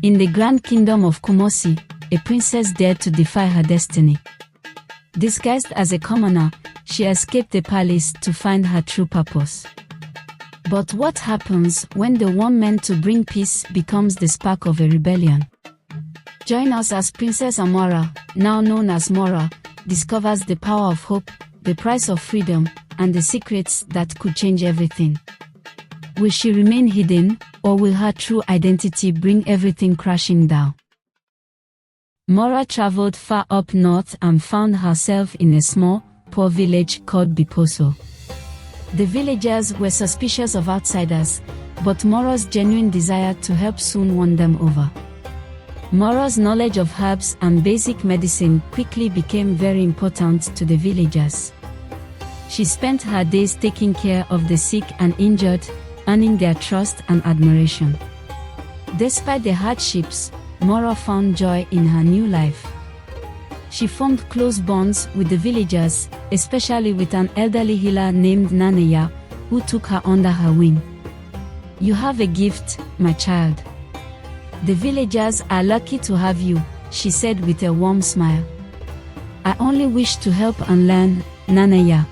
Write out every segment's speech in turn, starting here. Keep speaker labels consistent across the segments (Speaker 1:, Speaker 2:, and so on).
Speaker 1: In the grand kingdom of Kumasi, a princess dared to defy her destiny. Disguised as a commoner, she escaped the palace to find her true purpose. But what happens when the one meant to bring peace becomes the spark of a rebellion? Join us as Princess Amara, now known as Mora, discovers the power of hope, the price of freedom, and the secrets that could change everything. Will she remain hidden, or will her true identity bring everything crashing down? Mora traveled far up north and found herself in a small, poor village called Beposo. The villagers were suspicious of outsiders, but Mora's genuine desire to help soon won them over. Mora's knowledge of herbs and basic medicine quickly became very important to the villagers. She spent her days taking care of the sick and injured, earning their trust and admiration. Despite the hardships, Mora found joy in her new life. She formed close bonds with the villagers, especially with an elderly healer named Nana Yaa, who took her under her wing. "You have a gift, my child. The villagers are lucky to have you," she said with a warm smile. "I only wish to help and learn, Nana Yaa."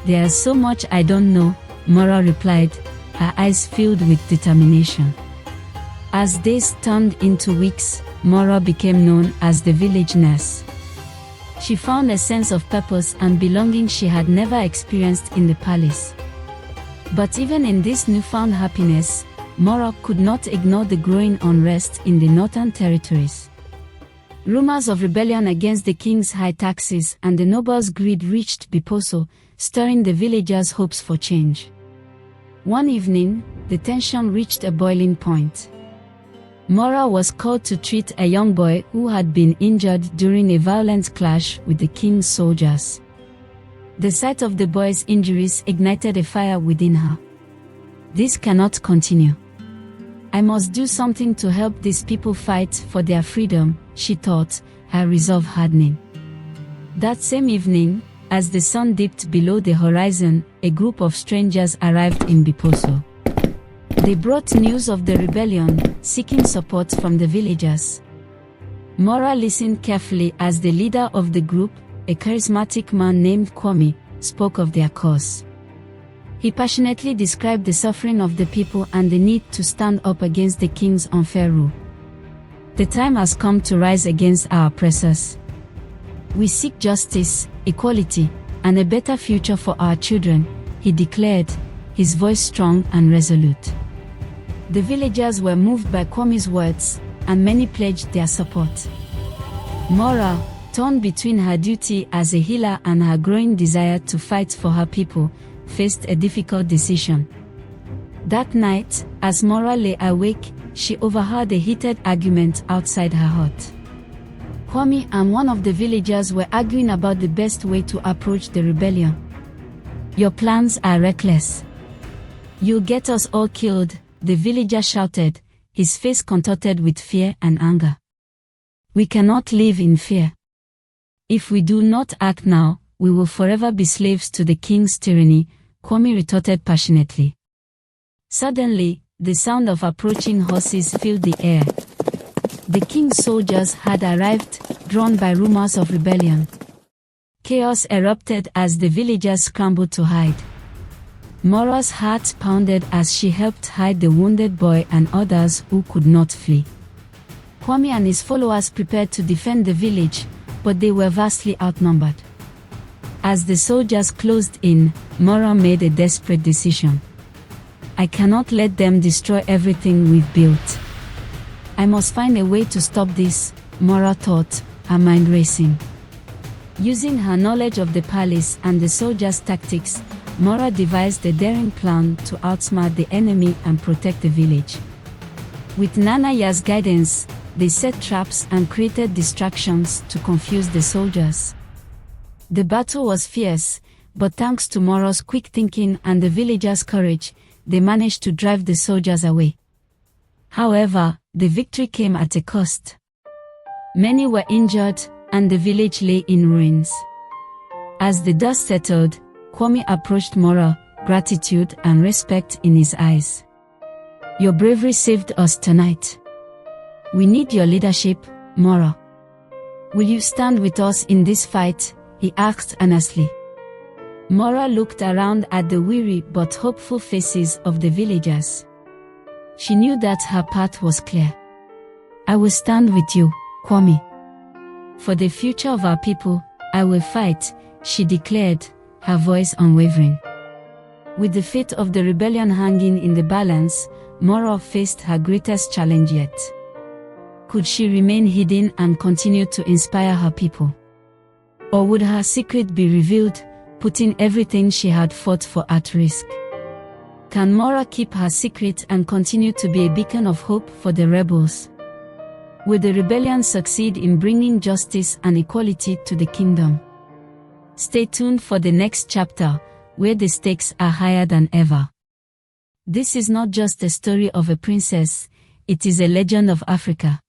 Speaker 1: "There's so much I don't know," Mora replied, her eyes filled with determination. As days turned into weeks, Mora became known as the village nurse. She found a sense of purpose and belonging she had never experienced in the palace. But even in this newfound happiness, Mora could not ignore the growing unrest in the northern territories. Rumors of rebellion against the king's high taxes and the nobles' greed reached Beposo, stirring the villagers' hopes for change. One evening, the tension reached a boiling point. Mora was called to treat a young boy who had been injured during a violent clash with the king's soldiers. The sight of the boy's injuries ignited a fire within her. "This cannot continue. I must do something to help these people fight for their freedom," she thought, her resolve hardening. That same evening, as the sun dipped below the horizon, a group of strangers arrived in Beposo. They brought news of the rebellion, seeking support from the villagers. Mora listened carefully as the leader of the group, a charismatic man named Kwame, spoke of their cause. He passionately described the suffering of the people and the need to stand up against the king's unfair rule. "The time has come to rise against our oppressors. We seek justice, equality, and a better future for our children," he declared, his voice strong and resolute. The villagers were moved by Kwame's words, and many pledged their support. Mora, torn between her duty as a healer and her growing desire to fight for her people, faced a difficult decision. That night, as Mora lay awake, she overheard a heated argument outside her hut. Kwame and one of the villagers were arguing about the best way to approach the rebellion. "Your plans are reckless. You'll get us all killed," the villager shouted, his face contorted with fear and anger. "We cannot live in fear. If we do not act now, we will forever be slaves to the king's tyranny," Kwame retorted passionately. Suddenly, the sound of approaching horses filled the air. The king's soldiers had arrived, drawn by rumors of rebellion. Chaos erupted as the villagers scrambled to hide. Mora's heart pounded as she helped hide the wounded boy and others who could not flee. Kwame and his followers prepared to defend the village, but they were vastly outnumbered. As the soldiers closed in, Mora made a desperate decision. "I cannot let them destroy everything we've built. I must find a way to stop this," Mora thought, her mind racing. Using her knowledge of the palace and the soldiers' tactics, Mora devised a daring plan to outsmart the enemy and protect the village. With Nana Yaa's guidance, they set traps and created distractions to confuse the soldiers. The battle was fierce, but thanks to Mora's quick thinking and the villagers' courage, they managed to drive the soldiers away. However, the victory came at a cost. Many were injured, and the village lay in ruins. As the dust settled, Kwame approached Mora, gratitude and respect in his eyes. "Your bravery saved us tonight. We need your leadership, Mora. Will you stand with us in this fight? He asked earnestly. Mora looked around at the weary but hopeful faces of the villagers. She knew that her path was clear. I will stand with you, Kwame. For the future of our people, I will fight, she declared, her voice unwavering. With the fate of the rebellion hanging in the balance, Mora faced her greatest challenge yet. Could she remain hidden and continue to inspire her people? Or would her secret be revealed, putting everything she had fought for at risk? Can Mora keep her secret and continue to be a beacon of hope for the rebels? Will the rebellion succeed in bringing justice and equality to the kingdom? Stay tuned for the next chapter, where the stakes are higher than ever. This is not just a story of a princess, it is a legend of Africa.